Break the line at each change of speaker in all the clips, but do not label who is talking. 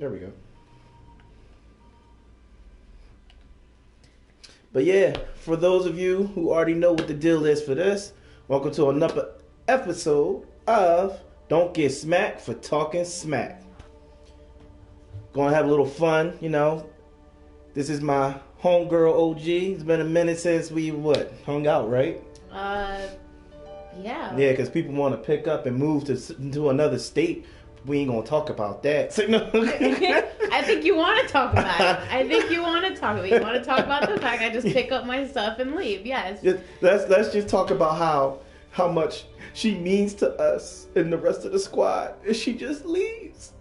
There we go. But yeah, for those of you who already know what the deal is for this, welcome to another episode of Don't Get Smacked for Talking Smack. Gonna have a little fun, you know. This is my homegirl OG. It's been a minute since we hung out, right?
Yeah.
Yeah, because people want to pick up and move to another state. We ain't gonna talk about that. So, no.
I think you want to talk about it. You want to talk about the fact I just pick up my stuff and leave. Yes.
Let's just talk about how much she means to us and the rest of the squad, and she just leaves.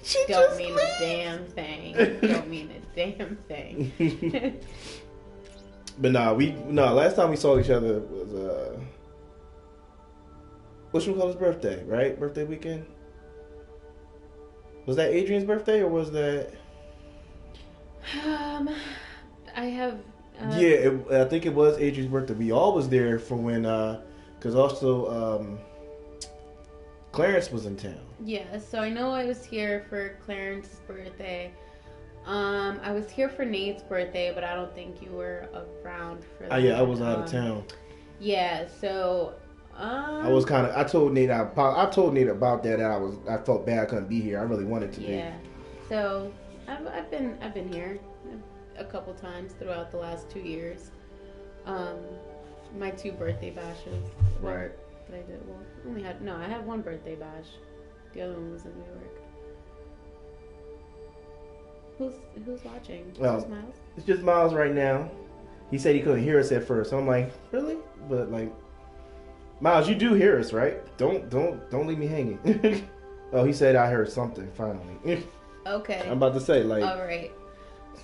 She don't mean a damn thing. Don't mean a damn thing.
But last time we saw each other was what should we call his birthday, right? Birthday weekend? Was that Adrian's birthday or was that?
I have.
I think it was Adrian's birthday. We all was there for when, because also Clarence was in town.
Yeah, so I know I was here for Clarence's birthday. I was here for Nate's birthday, but I don't think you were around for that.
I was out of town.
Yeah, so.
I told Nate about that. I felt bad I couldn't be here. I really wanted to be.
Yeah. So I've been here a couple times throughout the last 2 years. My 2 birthday bashes were that I did. Well, I had 1 birthday bash. The other one was in New York. Who's watching?
Well,
Miles?
It's just Miles right now. He said he couldn't hear us at first. So I'm like, really? But like, Miles, you do hear us, right? Don't leave me hanging. Oh, he said I heard something finally.
Okay.
I'm about to say like.
All right.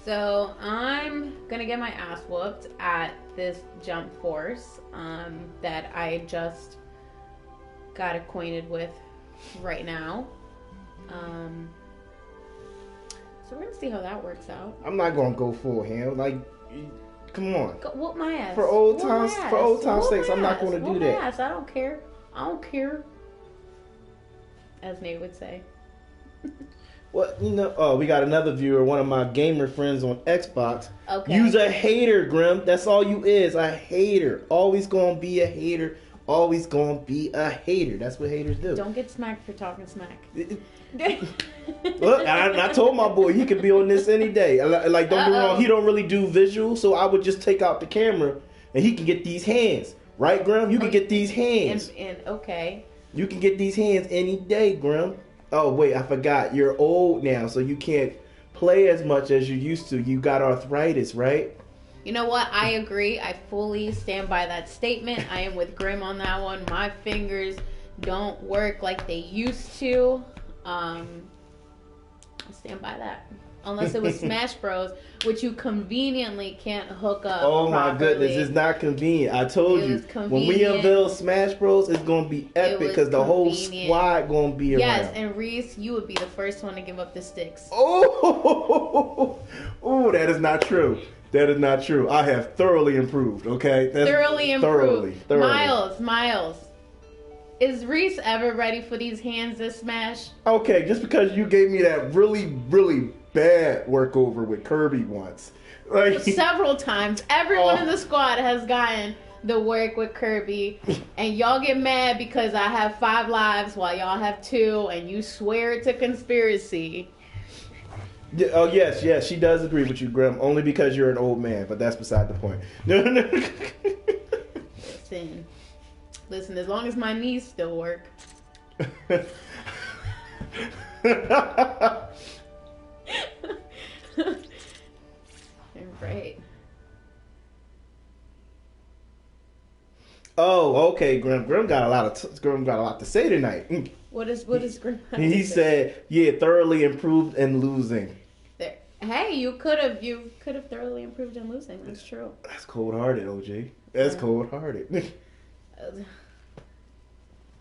So I'm gonna get my ass whooped at this jump force that I just got acquainted with right now. So we're gonna see how that works out.
I'm not gonna go full ham. Like, come on.
Whoop my ass.
For old times' sakes, I'm not gonna do that.
Ass. I don't care. As Nate would say.
Well, we got another viewer, one of my gamer friends on Xbox.
Okay.
You's a hater, Grim. That's all you is, a hater. Always gonna be a hater. Always gonna be a hater. That's what haters do.
Don't get smacked for talking smack.
Look, I told my boy he could be on this any day. Like, don't get me wrong, he don't really do visual, so I would just take out the camera and he can get these hands. Right, Grim? You can get these hands.
And okay.
You can get these hands any day, Grim. Oh, wait, I forgot. You're old now, so you can't play as much as you used to. You got arthritis, right?
You know what? I agree. I fully stand by that statement. I am with Grim on that one. My fingers don't work like they used to. I stand by that. Unless it was Smash Bros, which you conveniently can't hook up.
Oh my
properly.
goodness, it's not convenient. I told you, when we unveil Smash Bros, it's gonna be epic because the whole squad gonna be around.
Yes, and Reese, you would be the first one to give up the sticks.
Oh, that is not true. That is not true. I have thoroughly improved. Okay,
Thoroughly improved.
Thoroughly.
Miles. Is Reese ever ready for these hands to smash?
Okay, just because you gave me that really, really bad workover with Kirby once. Like,
several times. Everyone in the squad has gotten the work with Kirby. And y'all get mad because I have 5 lives while y'all have 2. And you swear it's a conspiracy.
Yeah, oh, yes, she does agree with you, Grim. Only because you're an old man. But that's beside the point.
Listen, as long as my knees still work. Right.
Oh, okay, Grim. Grim got a lot to say tonight.
What is Grim?
He said, "Yeah, thoroughly improved and losing."
There. Hey, you could have thoroughly improved in losing. That's true.
That's cold-hearted, OJ. That's cold-hearted.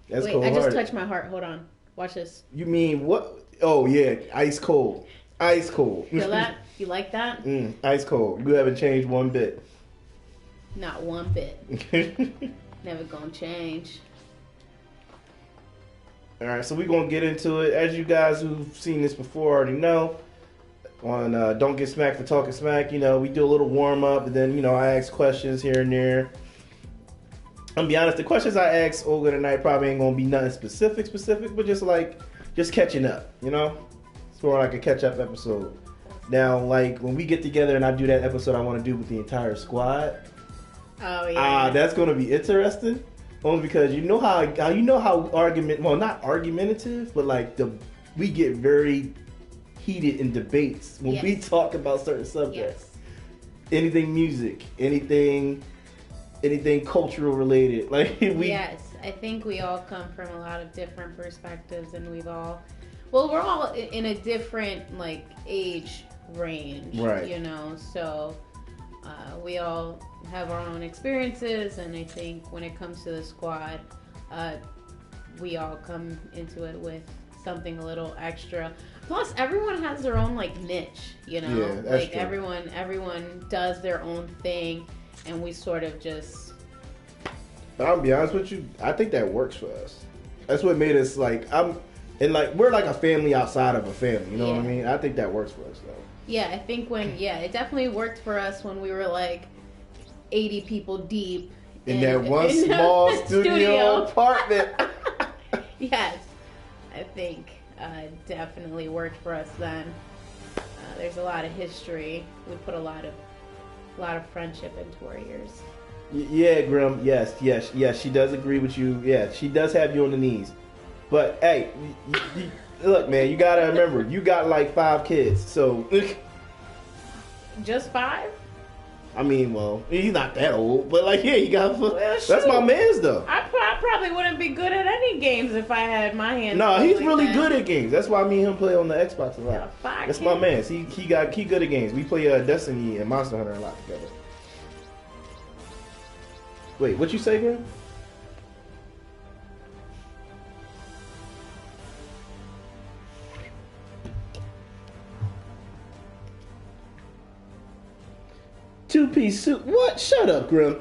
That's
Wait, I just touched my heart. Hold on. Watch this.
You mean what? Oh yeah, ice cold. Ice cold.
Feel that? You like that?
Ice cold. You haven't changed one bit.
Not one bit. Never gonna change.
All right, so we're gonna get into it. As you guys who've seen this before already know, on Don't Get Smacked for Talking Smack, you know, we do a little warm up, and then you know I ask questions here and there. I'm gonna be honest, the questions I ask Olga tonight probably ain't gonna be nothing specific, but just catching up, you know. It's more like a catch up episode. Now, like when we get together and I do that episode, I want to do with the entire squad.
Oh yeah.
That's gonna be interesting. Only because you know how not argumentative, but like we get very heated in debates when we talk about certain subjects.
Yes.
Anything music, anything cultural related. Like
Yes, I think we all come from a lot of different perspectives, and we're all in a different like age range,
right?
You know, so we all have our own experiences, and I think when it comes to the squad, we all come into it with something a little extra. Plus, everyone has their own like niche, you know.
Yeah, that's
like
true.
everyone does their own thing, and we sort of just.
But I'll be honest with you, I think that works for us. That's what made us like we're like a family outside of a family. You know what I mean? I think that works for us though.
Yeah, I think it definitely worked for us when we were like 80 people deep
in that one small studio apartment.
Yes, I think definitely worked for us then. There's a lot of history. We put a lot of friendship into our years.
Yeah, Grim. Yes. She does agree with you. Yeah, she does have you on the knees. But hey, look, man, you gotta remember, you got like 5 kids, so.
Just 5?
I mean, well, he's not that old, but like, yeah, you got.
Well,
that's my man's though.
I probably wouldn't be good at any games if I had my hands.
No, he's
like
really
that.
good at games. That's why me and him play on the Xbox a lot.
Yeah,
that's my man. He good at games. We play Destiny and Monster Hunter a lot together. Wait, what you say, Grim? Two-piece suit. What? Shut up, Grim.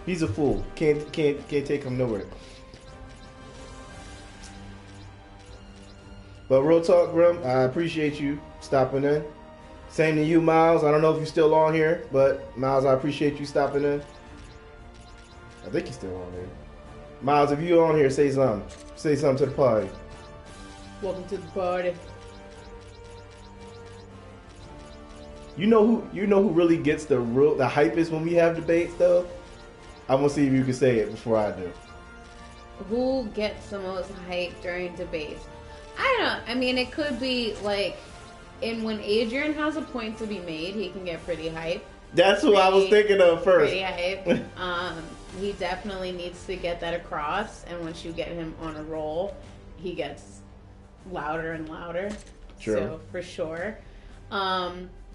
He's a fool. Can't take him nowhere. But real talk, Grim, I appreciate you stopping in. Same to you, Miles. I don't know if you're still on here, but Miles, I appreciate you stopping in. I think he's still on here. Miles, if you're on here, say something. Say something to the party.
Welcome to the party.
You know who really gets the hypest when we have debates though? I'm gonna see if you can say it before I do.
Who gets the most hype during debates? I don't know. I mean, it could be like, when Adrian has a point to be made, he can get pretty hype.
That's who I was thinking of first.
Pretty hype. He definitely needs to get that across, and once you get him on a roll, he gets louder and louder.
True.
So for sure.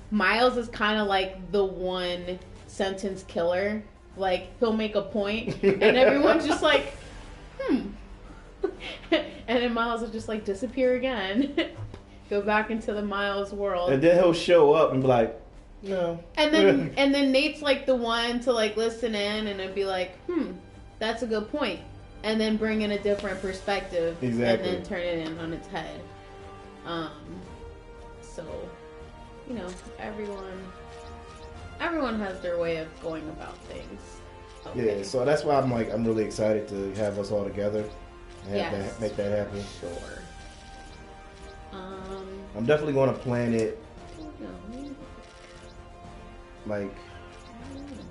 Miles is kind of like the one sentence killer. Like, he'll make a point, and everyone's just like, and then Miles will just like disappear again. Go back into the Miles world.
And then he'll show up and be like, no.
And then Nate's like the one to like listen in and it'd be like, that's a good point. And then bring in a different perspective.
Exactly.
And then turn it in on its head. So, you know, everyone has their way of going about things. Okay.
Yeah, so that's why I'm really excited to have us all together and make that happen.
Sure.
I'm definitely going to plan it. Like,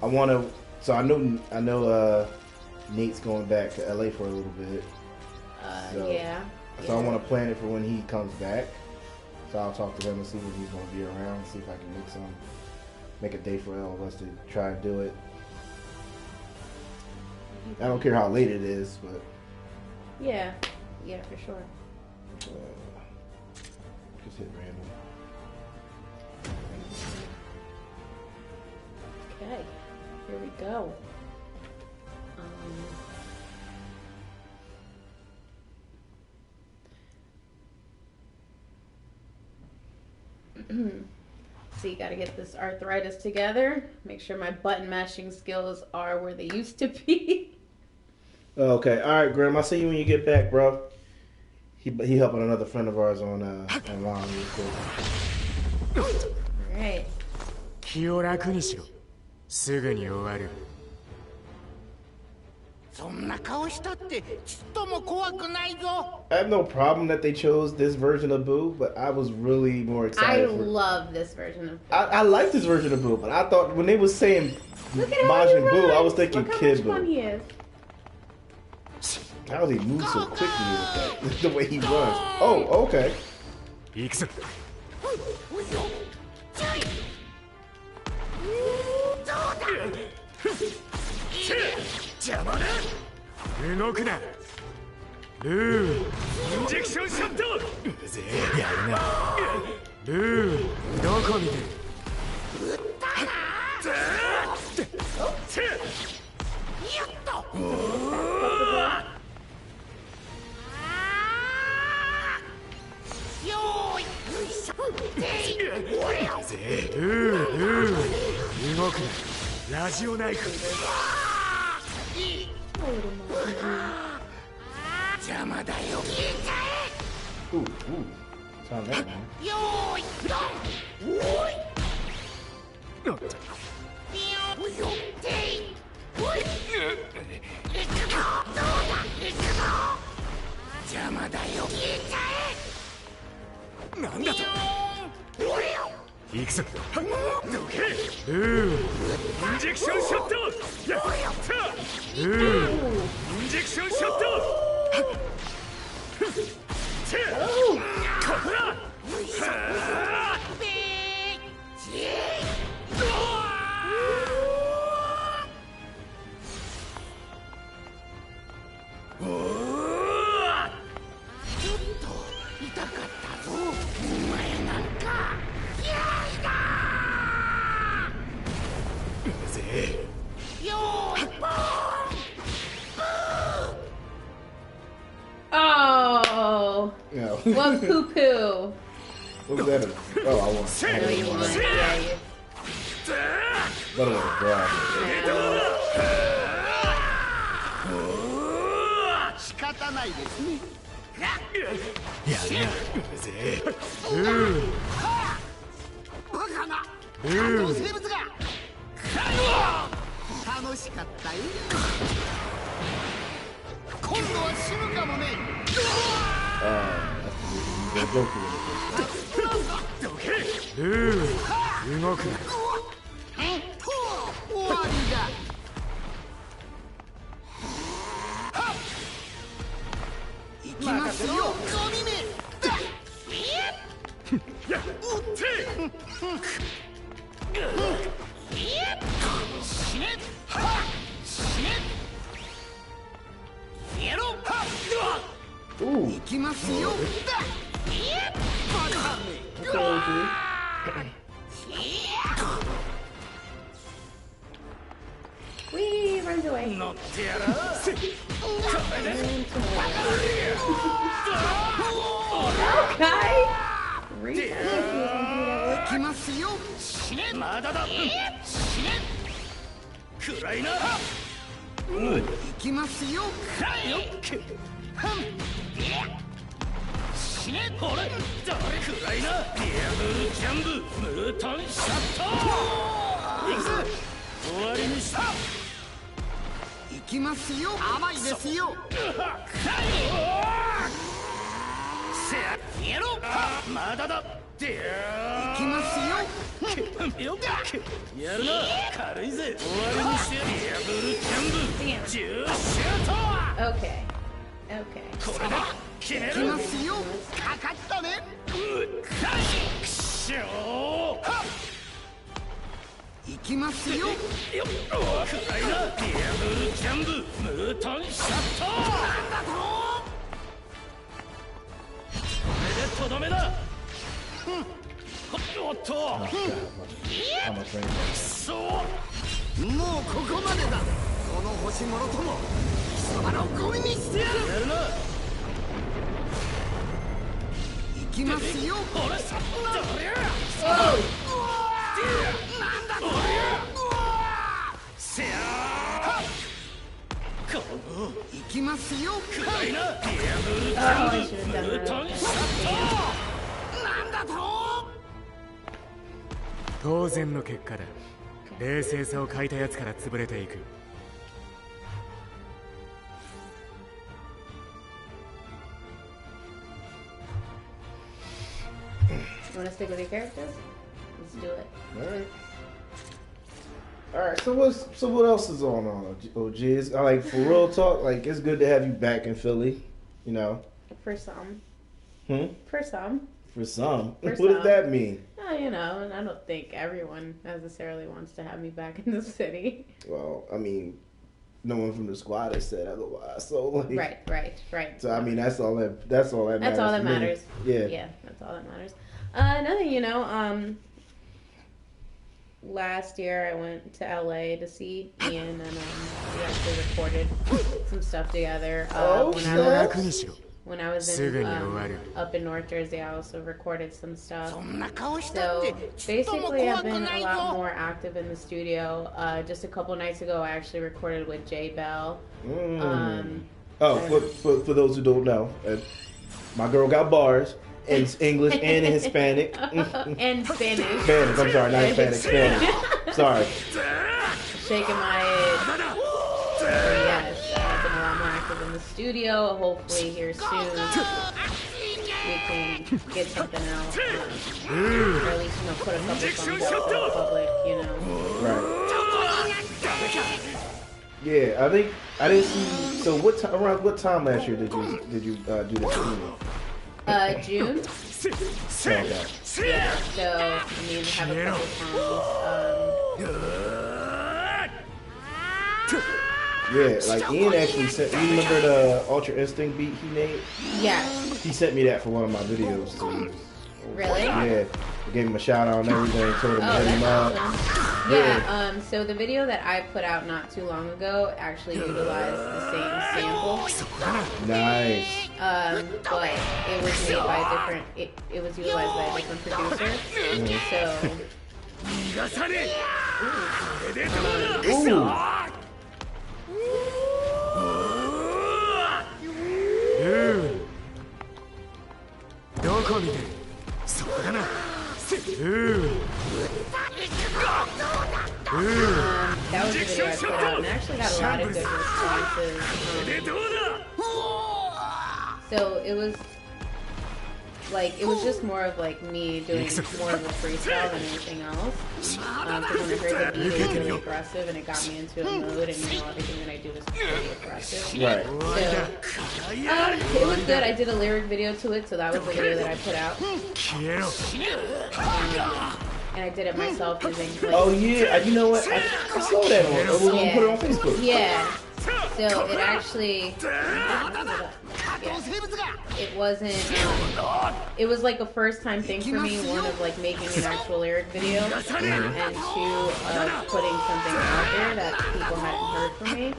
I want to. So I know. Nate's going back to LA for a little bit. So I want to plan it for when he comes back. So I'll talk to him and see when he's going to be around. See if I can make a day for all of us to try and do it. I don't care how late it is, but
yeah, for sure.
Just hit random.
Okay, here we go. So you got to get this arthritis together. Make sure my button mashing skills are where they used to be.
Okay, all right, Grim. I'll see you when you get back, bro. He helping another friend of ours on online real quick.
Right.
気を楽にしろ。すぐに終わる。
そんな顔したってちっとも怖くないぞ。
I have no problem that they chose this version of Boo, but I was really more
I
excited.
love this version of.
I like this version of Boo, but I thought when they was saying
Look at how
Majin
he
Buu, I
runs.
was thinking
Look how
Kid
much fun
Boo.
he is.
How does he move so quickly with that? The way he runs. Oh, okay.
行くぞ。
邪魔だ。
動くな。ルー。インジェクションショット。うぜえやるな。ルー。どこ見てる。動くな。ラジオナイフ。
邪魔だよ。
Ooh, ooh. Sound that, man.
よーいドン。おい。ピヨンテイ。おい。行くぞ。どうだ。行くぞ。邪魔だよ。
なんだと。
俺よ。
行くぞ。どけ。ルー。インジェクションショット。やった。ルー。インジェクションショット。ここだ。
Oh,
Yeah.
what poo poo?
What was that? Oh, I want. I
No,
had
you
it.
want. Yeah, you.
But it was a grab.
仕方ないですね。
やるな。うぜえ。ルー。
バカな。
ルー。
生物が。楽しかったよ。今度は死ぬかもね。
That's the Goku.
どけ。ルー。動くな。
終わりだ。行きますよ、ゴミめ。
やっ。
死ね。死ね。やろう。
Ooh.
行きますよ。バカめ。
Okay,
Wee, runs away.
乗ってやら。
Okay.
行きますよ。死ね。まだだ。死ね。暗いな。行きますよ。暗いよ。死ね。ほれ。誰暗いな。ディアブルジャンブ。ムータンシャット。行くぜ。終わりにした。行きますよ。甘いですよ。せや。やろう。まだだ。行きますよ。よっ。やるな。軽いぜ。終わりにして。ディアブルジャンブ。ジューシュート。
Okay. Okay.
これで決める。行きますよ。かかったね。くしょー。行きますよ。暗いな。ディアブルジャンブ。ムータンシャット。なんだと。これでとどめだ。おっと。
I'm a friend.
そう。もうここまでだ。この星もろとも貴様のゴミにしてやる。やるな。行きますよ。俺さ。なんだと。せや。行きますよ。
Oh, I should have done that.
なんだと。
当然の結果だ。冷静さを欠いたやつから潰れていく。
You want to stick with your characters? Let's do it.
All right. So what else is on OGs? I like for real talk. Like it's good to have you back in Philly. You know.
For some.
Hmm.
For some.
For some.
For
What does
some.
that mean?
You know, and I don't think everyone necessarily wants to have me back in the city.
Well, I mean, no one from the squad has said otherwise. So like.
Right.
So I mean, that's all that matters.
That's all that
to me.
matters.
Yeah.
Yeah, that's all that matters. Nothing, you know, last year I went to LA to see Ian and we actually recorded some stuff together. When I was in, up in North Jersey, I also recorded some stuff. So basically I've been a lot more active in the studio. Just a couple nights ago I actually recorded with Jay Bell.
For those who don't know, my girl got bars. In English and in Hispanic.
And Spanish.
Spanish, I'm sorry, not Hispanic, Spanish. Sorry.
Shaking my head. So yes, I've been a lot more active in the studio. Hopefully here soon we can get something out. Or at least, you know, put a couple songs out to the public, you know.
Right. Yeah, I think I didn't see. So around what time last year did you do this streaming?
June.
Okay.
Yeah, so I mean, have a couple songs.
Yeah, like Ian actually sent. You remember the Ultra Instinct beat he made?
Yeah.
He sent me that for one of my videos. So,
Really?
yeah, I gave him a shout out and everything. Told him to hit him up.
Awesome. Yeah. So the video that I put out not too long ago actually utilized the same sample.
Nice.
But it was made by a different. It was utilized by a different producer. That was the video I put out, and I actually got a lot of good responses. So it was just more of like me doing more of a freestyle than anything else. Because when I heard the beat, it was really aggressive, and it got me into a mood, and you know everything that I do is pretty aggressive.
Right.
So it was good. I did a lyric video to it, so that was the video that I put out. And I did it myself using. Like,
oh yeah, you know what? I saw that on. We're gonna put it on Facebook.
Yeah. So it actually. It wasn't. It was like a first time thing for me. One of like making an actual lyric video, and two of putting something out there that people hadn't heard from me.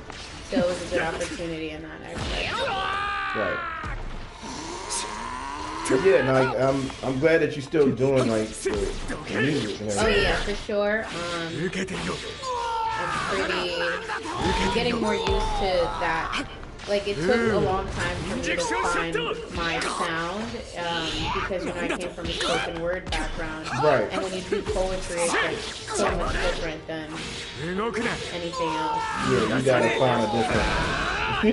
So it was a good opportunity in that aspect.
Right. But yeah, no, I'm glad that you're still doing like the music. You know?
Oh yeah, for sure. I'm getting more used to that. Like it took a long time for me to find my sound because you know I came from a spoken word background,
right?
And when you do poetry, it's like so much different than anything else.
Yeah, you gotta find a different. You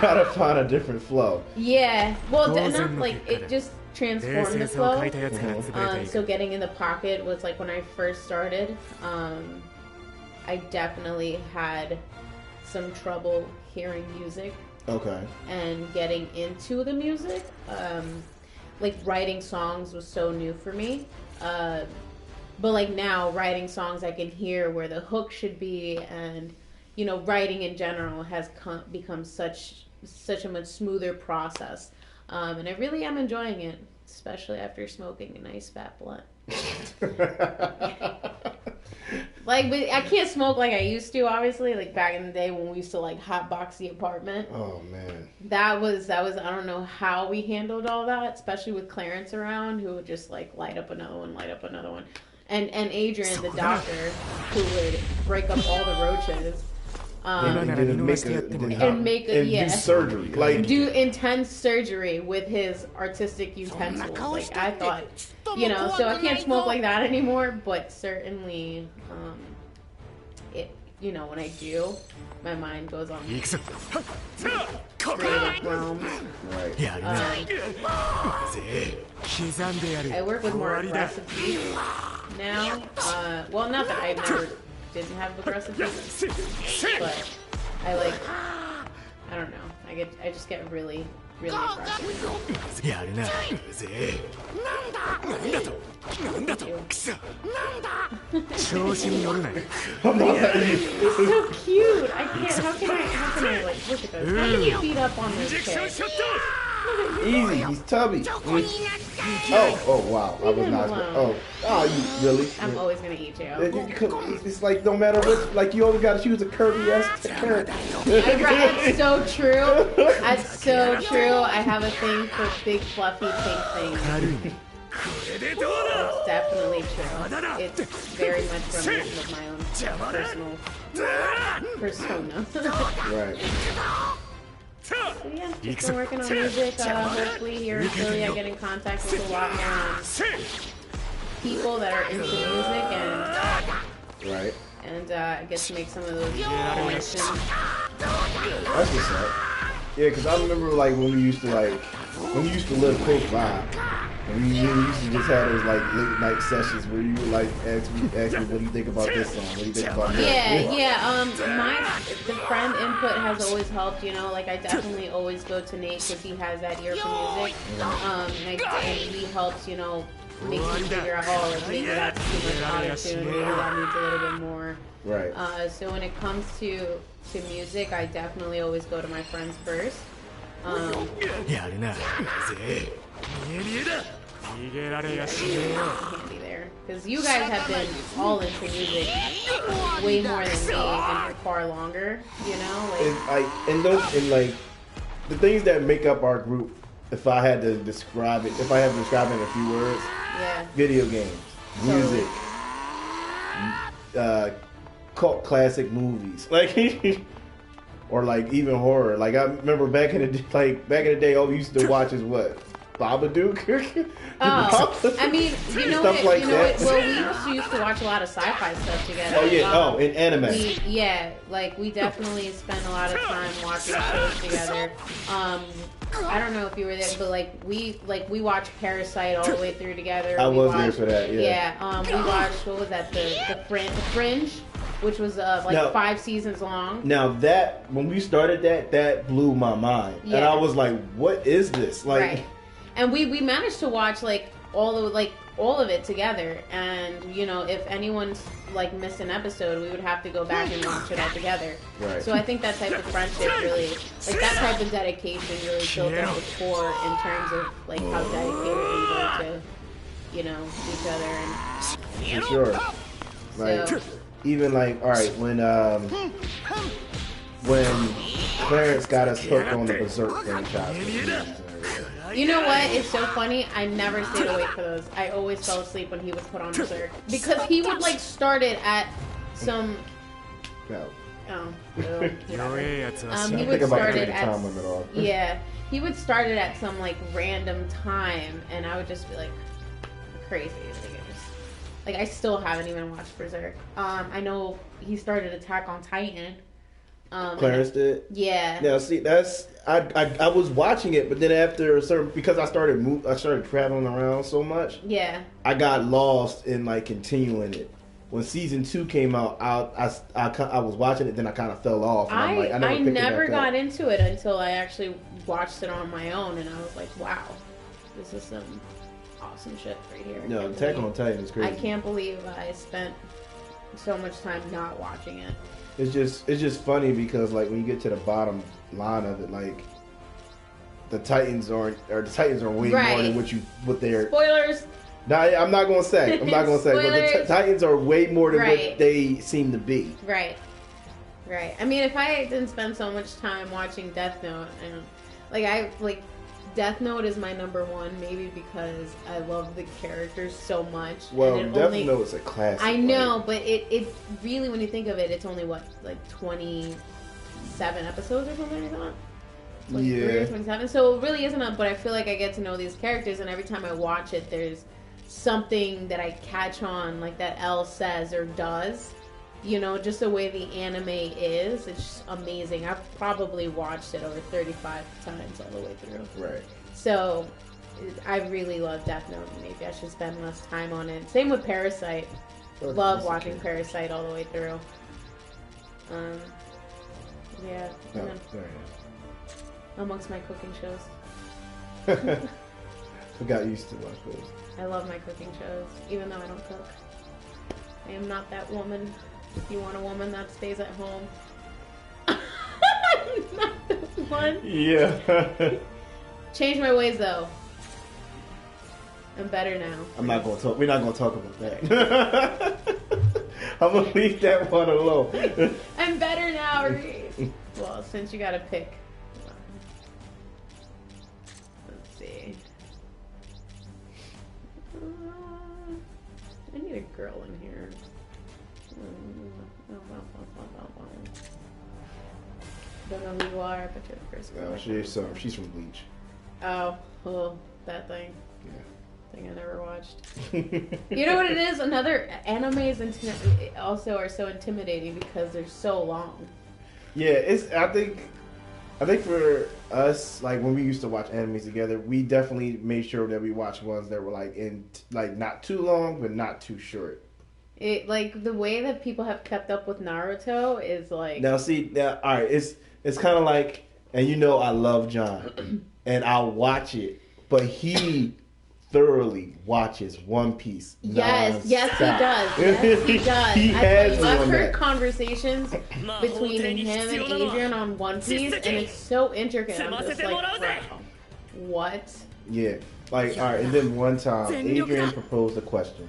gotta find a different flow.
Yeah, well, not like it just transformed the flow. So getting in the pocket was like when I first started. I definitely had some trouble hearing music.
Okay.
And getting into the music. Like writing songs was so new for me. But like now writing songs I can hear where the hook should be, and you know writing in general has become such a much smoother process. And I really am enjoying it, especially after smoking a nice fat blunt. Like, but I can't smoke like I used to, obviously. Like, back in the day when we used to, like, hotbox the apartment.
Oh, man.
That was, I don't know how we handled all that, especially with Clarence around, who would just, like, light up another one. And Adrian, the doctor, who would break up all the roaches.
And then do surgery. Like,
do intense surgery with his artistic utensils. Like, I thought, you know, so I can't smoke like that anymore, but certainly, it, you know, when I do, my mind goes on creative realms.
right.
I work with more aggressive beats now. Well, not that I never didn't have aggressive beats, but I like, I don't know. I just get really, really aggressive. He's so cute. I can't. How can I like look at those? How can you beat up on this kid?
Easy, he's tubby. Oh, wow. I was not. You really?
I'm always gonna eat you.
It's like no matter what, like you always gotta choose a Kirby-esque character.
That's so true. That's so true. I have a thing for big fluffy pink things. It's definitely true. It's very much reminiscent of my own personal persona.
Right.
So yeah, just been working on music. Hopefully here in Philly I get in contact with a lot more people that are into music
Right.
and I get to make some of those connections.
That's what's up. Yeah, because I remember like when we used to live close by. And we used to just have those like late night sessions where you would like ask me what do you think about this song? What do you think about that?
Yeah. The friend input has always helped. You know, like I definitely always go to Nate because he has that ear for music. And he helps. You know, make me figure out like maybe that's too much auto-tune, maybe that needs a little bit more.
Right.
So when it comes to music, I definitely always go to my friends first. Handy there, because you guys have been all into music way more than me and for far longer. You know,
like the things that make up our group. If I had to describe it, in a few words, video games, music, cult classic movies, like. Or like even horror. Like I remember back in the day, all we used to watch is what? Babadook?
I mean, you know
stuff
what?
Like
you know
that.
what? Well, we used to watch a lot of sci-fi stuff together.
Oh yeah. In anime.
We definitely spent a lot of time watching shows together. I don't know if you were there, but we watched Parasite all the way through together.
I was there for that. Yeah.
Yeah. We watched, what was that? The Fringe, which was now, 5 seasons long.
Now that when we started that blew my mind, and I was like, "What is this?" Like,
right. And we managed to watch all of it together. And you know, if anyone's missed an episode, we would have to go back and watch it all together.
Right.
So I think that type of friendship really, that type of dedication really built up the core in terms of how dedicated we were to, you know, each other. And
for sure.
so,
even all right, when Clarence got us hooked on the Berserk franchise.
You know what? It's so funny. I never stayed awake for those. I always fell asleep when he would put on Berserk because he would start it at some.
No.
Oh. He would start it at. Yeah. He would start it at some random time, and I would just be crazy. I still haven't even watched Berserk. I know he started Attack on Titan.
Clarence did?
Yeah.
Now, see, that's... I was watching it, but then after a certain... Because I started traveling around so much.
Yeah.
I got lost in, continuing it. When season 2 came out, I was watching it, then I kind of fell off. And
I never got into it until I actually watched it on my own, and I was like, wow, this is some awesome shit right here.
No, Attack on Titan is crazy.
I can't believe I spent so much time not watching it.
It's just funny because when you get to the bottom line of it, the Titans are way more than what they're.
Spoilers.
No, I'm not gonna say. But the Titans are way more than what they seem to be.
Right. I mean, if I didn't spend so much time watching Death Note, Death Note is my number one, maybe because I love the characters so much.
Well,
and
Death Note's a classic.
I know, but it really, when you think of it, it's only what, like 27 episodes or something like that? Like 3 or 27. So it really isn't but I feel like I get to know these characters, and every time I watch it, there's something that I catch on, like that L says or does. You know, just the way the anime is, it's just amazing. I've probably watched it over 35 times all the way through.
Right.
So, I really love Death Note. Maybe I should spend less time on it. Same with Parasite. Love watching Parasite all the way through. Yeah.
Oh,
amongst my cooking shows.
I got used to watch those.
I love my cooking shows, even though I don't cook. I am not that woman. If you want a woman that stays at home, I'm not the one.
Yeah.
Change my ways though. I'm better now.
I'm not gonna talk. We're not gonna talk about that. I'm gonna leave that one alone.
I'm better now, Reese. Well, since you gotta pick. Let's see. I need a girl in here. Don't know who you are, but you're the first girl.
She's from Bleach.
Oh, that thing.
Yeah.
Thing I never watched. You know what it is? Another animes also are so intimidating because they're so long.
Yeah, I think for us, like when we used to watch animes together, we definitely made sure that we watched ones that were like not too long but not too short.
It, like, the way that people have kept up with Naruto is like...
Now, see, all right, it's kind of like, and you know I love John, and I'll watch it, but he thoroughly watches One Piece.
Yes, he does.
He has
I've heard conversations between him and Adrian on One Piece, and it's so intricate. I'm just like, wow, what?
Yeah, like, all right, and then one time, Adrian proposed a question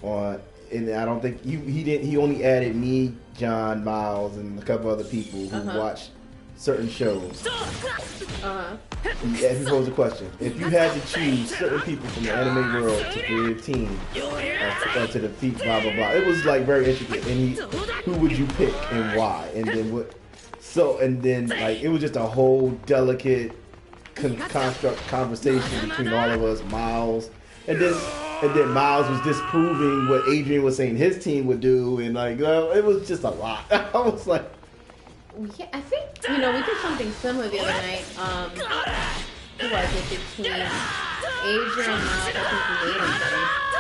on... And I don't think he only added me, John, Miles, and a couple other people who watched certain shows. He posed a question. If you had to choose certain people from the anime world to create a team to defeat blah blah blah, it was like very intricate. And who would you pick and why? And then what? So and then like it was just a whole delicate construct conversation between all of us, Miles, and then Miles was disproving what Adrian was saying his team would do, and like it was just a lot. I was like,
yeah, I think we did something similar the other night. Who was it between Adrian and Miles? I think we made him,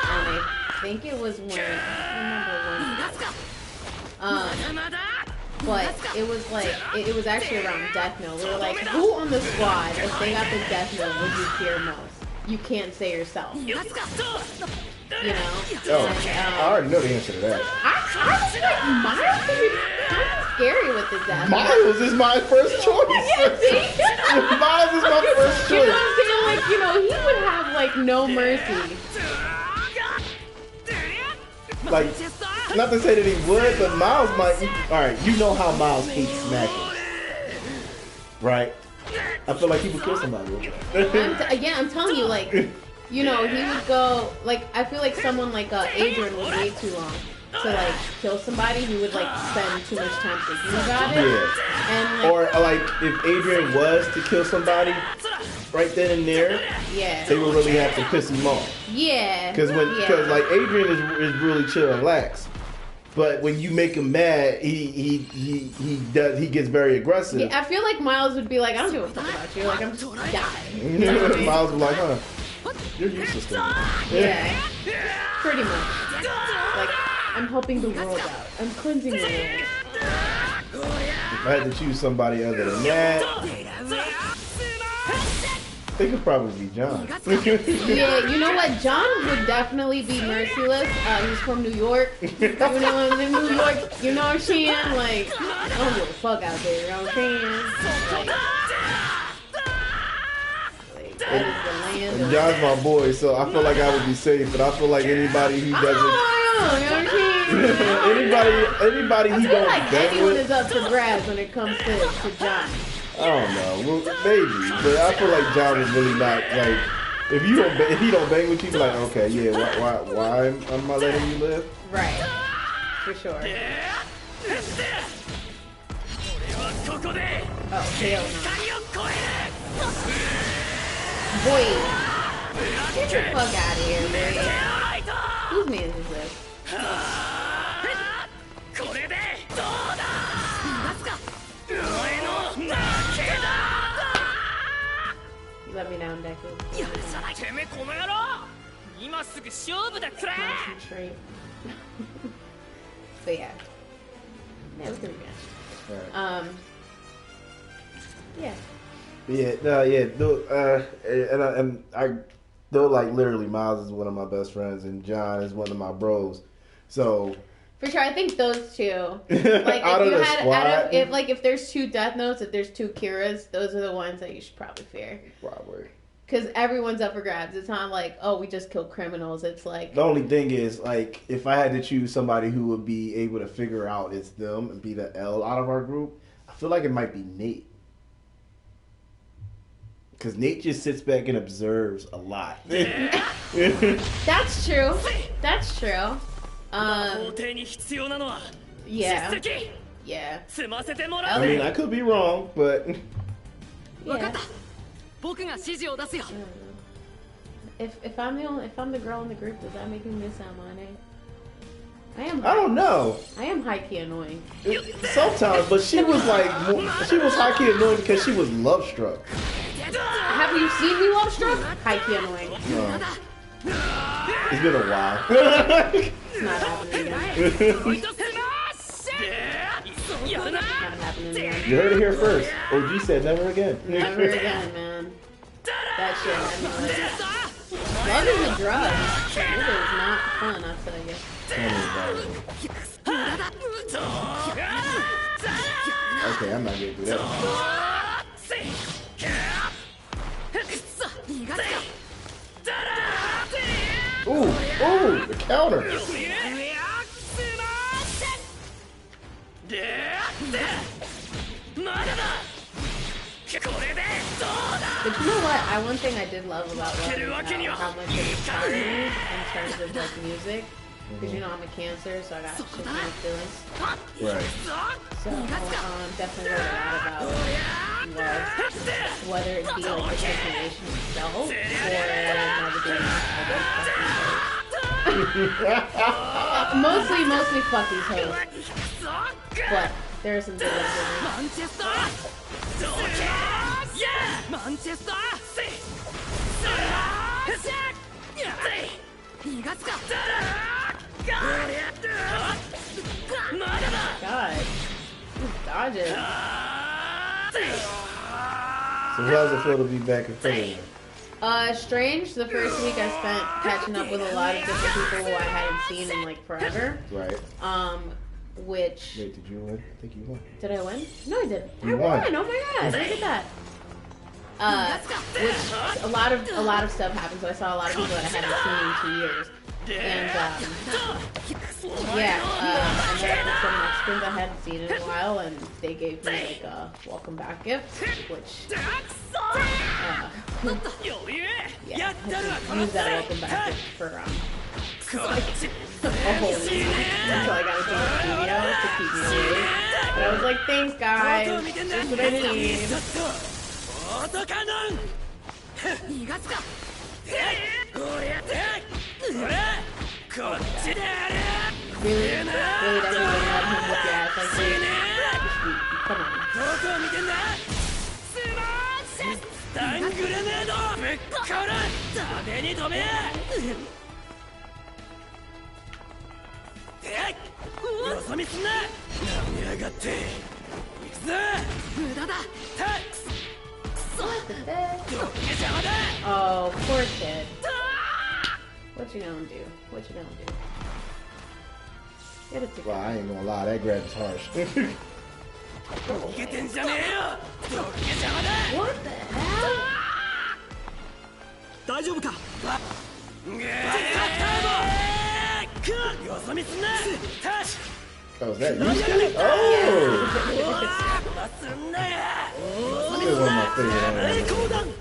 and I think it was when but it was like it was actually around Death Note. We were like, who on the squad, if they got the Death Note, would you fear most? You can't say yourself. You know?
Oh, I already know the answer to that.
I was like, Miles is kind of scary with the death.
Miles is my first choice. Miles is my first choice.
You know what I'm saying? Like, he would have, like, no mercy.
Like, not to say that he would, but Miles might... Alright, you know how Miles hates smacking. Right? I feel like he would kill somebody.
I'm telling you, like, he would go, like, I feel like someone like Adrian would wait too long to, like, kill somebody. He would, like, spend too much time thinking about it.
Yeah.
And,
or, like, if Adrian was to kill somebody right then and there, they would really have to piss him off.
Yeah.
Because, like, Adrian is really chill and relaxed. But when you make him mad, he gets very aggressive.
Yeah, I feel like Miles would be like, I don't give a fuck about you. Like, I'm just dying.
Miles would be like, huh? You're useless to me.
Yeah. Pretty much. Like, I'm helping the world out. I'm cleansing the world.
If I had to choose somebody other than that, it could probably be John.
Yeah, you know what? John would definitely be merciless. He's from New York. When I was in New York, you know what I'm saying? Like, I don't give a fuck out there, you know what I'm saying? Like that is the land.
And John's my boy, so I feel like I would be safe. But I feel like anybody who doesn't,
you know what I'm saying?
anybody
I
he
feel
don't
like
bang
anyone
with,
is up for grabs when it comes to John.
I don't know. Well, maybe, but I feel like John was really not like. If he don't bang with you, be like, okay, yeah, why am I letting you live?
Right. For sure. Oh, hell no. Boy, get the fuck out of here, boy. Whose man is this? You let me down, Deku. Concentrate. So yeah. Yeah, it was gonna be good.
Right.
Yeah.
Yeah, no, yeah, and I, though, like literally, Miles is one of my best friends, and John is one of my bros. So
For sure, I think those two. Like
Out
if
of
you
the
had,
squad?
if there's two Death Notes, if there's two Kiras, those are the ones that you should probably fear.
probably.
Because everyone's up for grabs. It's not like, oh, we just killed criminals. It's like,
The only thing is, like, if I had to choose somebody who would be able to figure out it's them and be the L out of our group, I feel like it might be Nate. Because Nate just sits back and observes a lot.
that's true. That's true. Yeah. Yeah.
I mean, I could be wrong, but
Yeah. If I'm the girl in the group, does that make me miss Amane?
I don't know.
I am high key annoying.
Sometimes, but she was high key annoying because she was love struck.
Have you seen me love struck? High key annoying.
It's been a while.
It's not happening again. Not happening again.
You heard it here first. OG said never again.
Never again, man. That shit had me like, love is a drug. It is not fun, I'll tell you.
Tell me about it. Okay, I'm not gonna do that. Ooh, the counter.
But you know what? One thing I did love about Love is how much it inspired me in terms of like music. Because you know I'm a Cancer, so I got shit ton of feelings.
Right.
So definitely wrote a lot about love, whether it be like the situation itself or mostly fuck these hoes. But there are some good ones in God. Dodges.
So how does it feel to be back in front of you?
Strange. The first week I spent catching up with a lot of different people who I hadn't seen in like forever.
Right.
Which
Wait, did you win? I think you won.
did I win? No, I didn't.
You
I
won.
won. Oh my god! Look at that. Which a lot of stuff happened. So I saw a lot of people that I hadn't seen in 2 years. And I met with some Mexicans I hadn't seen in a while, and they gave me like a welcome back gift, which yeah, I had to use that welcome back gift for a whole week until I got into the studio to keep me awake. But I was like, thanks guys, that's what I need. Really doesn't even let him whip your ass like this. Come on. Oh, poor kid. What you gonna do? What you gonna do? Get it together.
Well, I ain't gonna lie, that grab is harsh.
What the hell?
Oh, is that Yusuke? Oh! This is one of my favorite animes.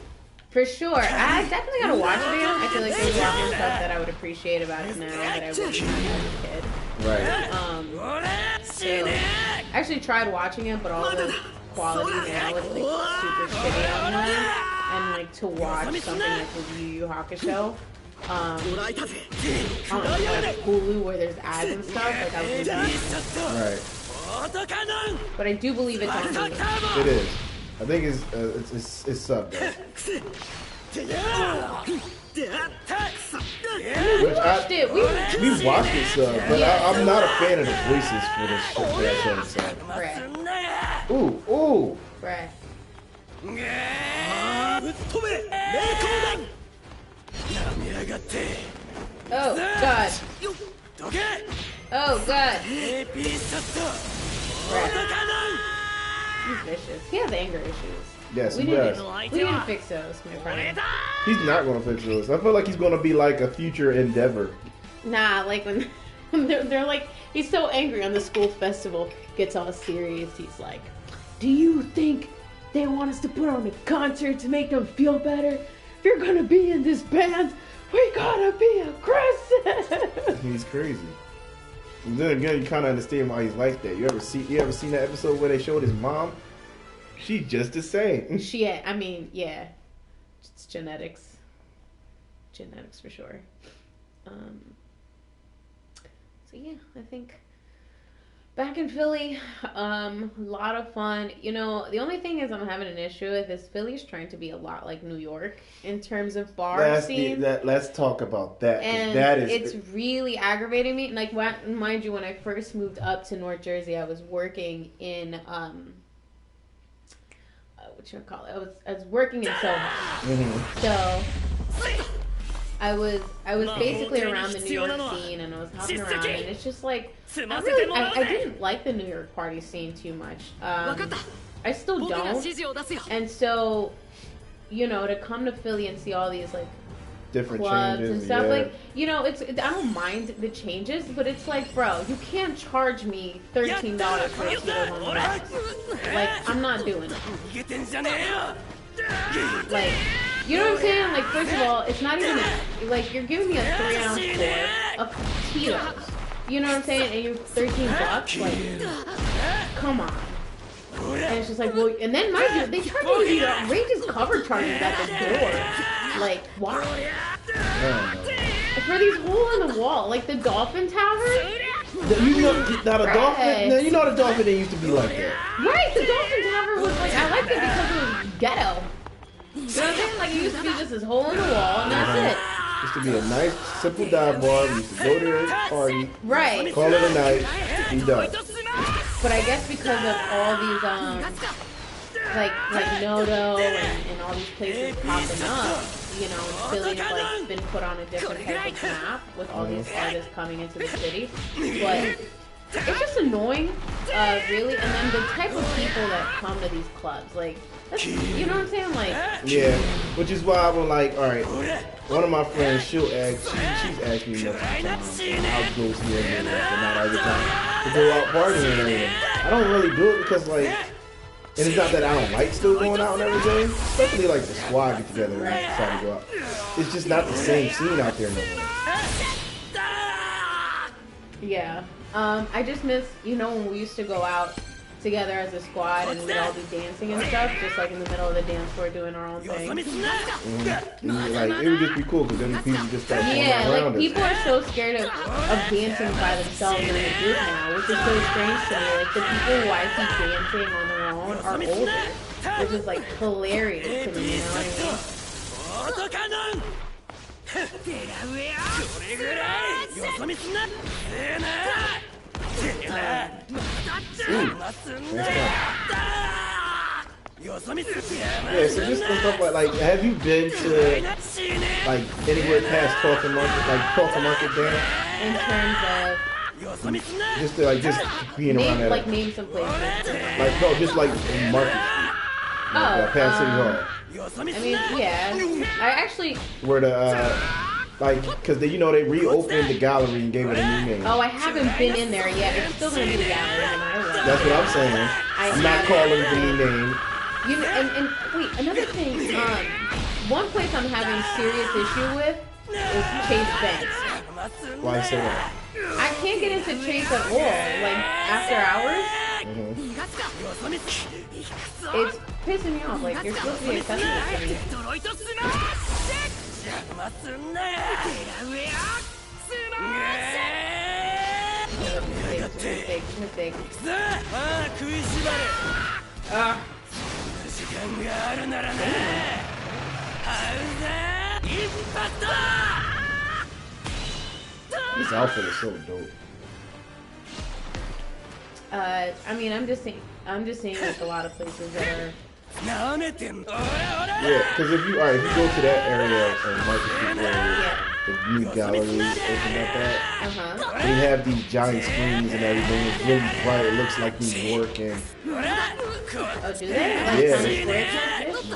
For sure. I definitely gotta watch it again. I feel like there's a lot more stuff that I would appreciate about it now that I wouldn't as a kid.
Right.
So I actually tried watching it, but all the quality now is like super shitty online. And like to watch something like the Yu Yu Hakusho, on like Hulu where there's ads and stuff, like I was
Right.
but I do believe it's on Hulu.
It is. I think it's subbed though. Which we watched it sub, but I'm not a fan of the voices for this shit for that show sub.
Right.
Ooh.
Right. Oh god. Oh god. He's vicious. He has anger issues.
Yes,
we
he
need
does.
we need to fix those, my friend.
He's not going to fix those. I feel like he's going to be like a future Endeavor.
Nah, like when they're like, he's so angry on the school festival, gets all serious. He's like, do you think they want us to put on a concert to make them feel better? If you're gonna be in this band, we gotta be aggressive.
He's crazy. And then again, you kind of understand why he's like that. You ever seen that episode where they showed his mom? She's just the same.
Yeah, it's genetics for sure. So yeah, I think back in Philly, a lot of fun. You know, the only thing is I'm having an issue with is Philly's trying to be a lot like New York in terms of bar scene.
Let's talk about that.
And it's really aggravating me. Like, mind you, when I first moved up to North Jersey, I was working in I was working in Soho.
Mm-hmm.
So I was basically around the New York scene, and I was hopping around, and it's just like I didn't like the New York party scene too much. I still don't, and so you know, to come to Philly and see all these like
different
clubs
changes
and stuff,
yeah.
like, you know, I don't mind the changes, but it's like, bro, you can't charge me $13 for a kilo home box. Like, I'm not doing it. Like, you know what I'm saying? Like, first of all, it's not even like you're giving me a 3-ounce pour of Tito's. You know what I'm saying? And you're $13. Like, come on. And it's just like, well, and then mind you, they charge you these outrageous cover charges at the door. Like, why? For these hole in the wall, like the Dolphin Tower.
You know, Dolphin. You know the Dolphin didn't used to be like that.
Right, the Dolphin Tower was like, I liked it because it was ghetto. You know what I'm saying? Like, it used to be just this hole in the wall, and that's it.
Used to be a nice, simple dive bar. We used to go there, party,
right,
call it a night, be done.
But I guess because of all these, like Noto and all these places popping up, you know, Philly's like been put on a different type of map with all these artists coming into the city. But it's just annoying, really. And then the type of people that come to these clubs, like, you know what I'm saying? Like,
yeah, which is why I'm like, all right. One of my friends, she's asked me multiple times, and I'll go see her and not every time to go out partying and everything. I don't really do it because, like, and it's not that I don't like still going out and everything, especially like the squad get together and decide to go out. It's just not the same scene out there no more.
Yeah. I just miss, you know, when we used to go out together as a squad and we'd all be dancing and stuff, just like in the middle of the dance floor doing our own thing.
Mm-hmm. Like, it would just be cool because then people just start going around
like people are so scared of dancing by themselves in a group now, which is so strange to me. Like, the people who I see dancing on their own are older, which is like hilarious to me, you know what I mean?
Yeah, so just stuff like, have you been to like anywhere past Talking Market, like Talking Market there?
In terms of
just being around there,
like name some places.
Like no, just like in Market Street, like, past City Hall.
I mean, yeah, I actually
where the Like, because they reopened the gallery and gave it a new name.
Oh, I haven't been in there yet. It's still gonna be the gallery no matter what.
That's what I'm saying. I'm not calling it the new name.
You know, and wait, another thing. One place I'm having serious issue with is Chase Banks.
Why you say that?
I can't get into Chase at all. Like after hours, it's pissing me off. Like you're supposed to be a customer for me. Mistake.
This outfit is so dope.
I mean, I'm just saying like a lot of places that are.
Yeah, because if you go to that area of Market Street area, the new gallery opened up at, they have these giant screens and everything. It's really bright. It looks like New York and.
Oh, do they? Like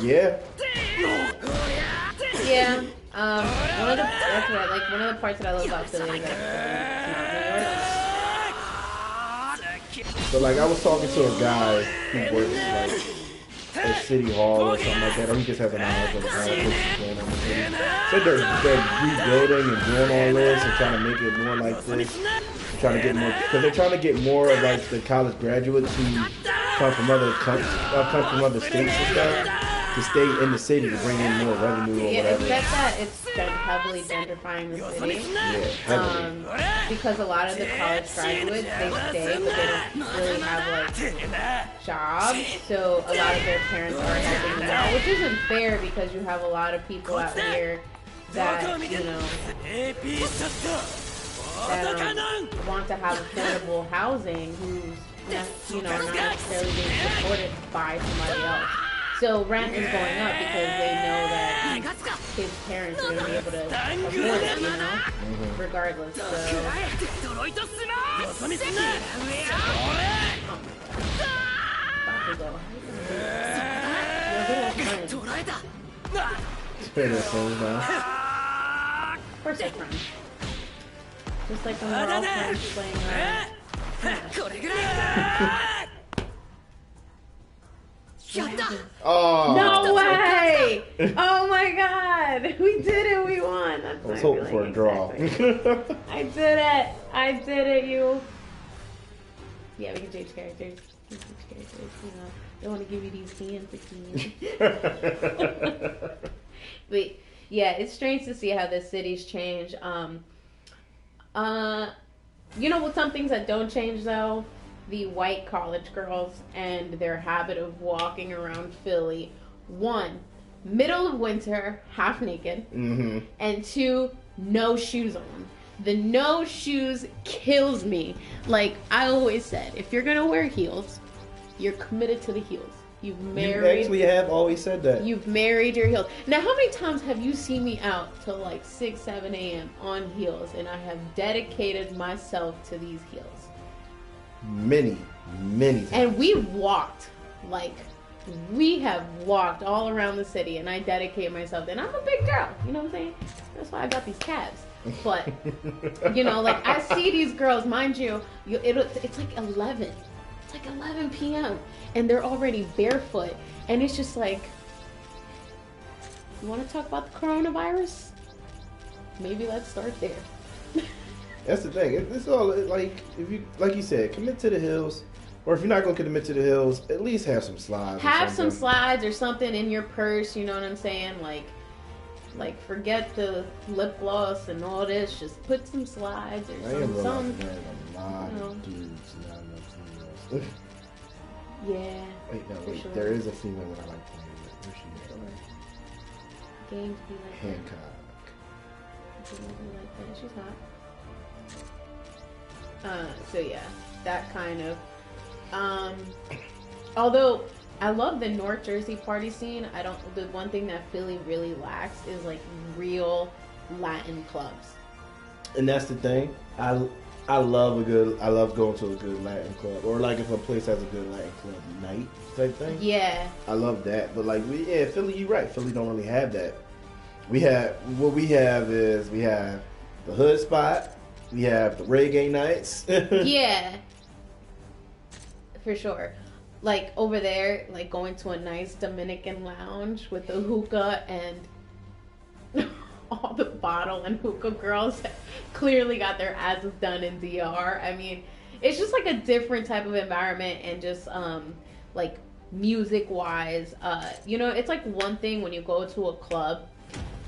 Yeah.
Yeah. One of the parts that I love about Philly is that it's not New York.
But like I was talking to a guy who works like at City Hall or something like that, or he just has an eye for the kind of things going on in the city. Said they're rebuilding and doing all this and trying to make it more like this. Trying to get more, because they're trying to get more of like the college graduates who come from other states and stuff to stay in the city to bring in more revenue or whatever.
It's heavily gentrifying the city.
Yeah, heavily.
Because a lot of the college graduates, they stay, but they don't really have like jobs. So a lot of their parents are helping them out, which isn't fair because you have a lot of people out here that, that want to have affordable housing who's not necessarily being supported by somebody else. So rent is going up because they know that his parents are going to be able to afford it, regardless. So. Of course they're friends. Just like when we're all friends playing
Oh
no way! Oh my god! We did it! We won! That's
I was hoping for a draw.
I did it, you. Yeah, we can change characters. They want to give you these cans again. But yeah, it's strange to see how this city's changed. With some things that don't change though? The white college girls and their habit of walking around Philly. 1, middle of winter, half naked. And 2, no shoes on. The no shoes kills me. Like I always said, if you're gonna wear heels, you're committed to the heels. You actually
have always said that.
You've married your heels. Now, how many times have you seen me out till like 6, 7 a.m. on heels, and I have dedicated myself to these heels?
Many times.
And we have walked all around the city, and I dedicate myself. And I'm a big girl, you know what I'm saying? That's why I got these calves. But like I see these girls, mind you, it's like 11. It's like 11 p.m. and they're already barefoot, and it's just like, you want to talk about the coronavirus? Maybe let's start there.
That's the thing. It's all like, if you, like you said, commit to the hills, or if you're not gonna commit to the hills, at least have some slides.
Have some slides or something in your purse. You know what I'm saying? Like forget the lip gloss and all this. Just put some slides or some. Yeah.
Wait. Sure. There is a female that I like playing with. Where's she at?
Games be like
Hancock.
She's hot. So yeah, that kind of. Although I love the North Jersey party scene, the one thing that Philly really lacks is like real Latin clubs.
And that's the thing. I love going to a good Latin club, or like if a place has a good Latin club night type thing.
Yeah.
I love that, but Philly, you're right. Philly don't really have that. we have the hood spot, we have the reggae nights.
Yeah, for sure. Like over there, like going to a nice Dominican lounge with the hookah and all the bottle and hookah girls that clearly got their asses done in DR. I mean, it's just like a different type of environment and just like music wise. It's like one thing when you go to a club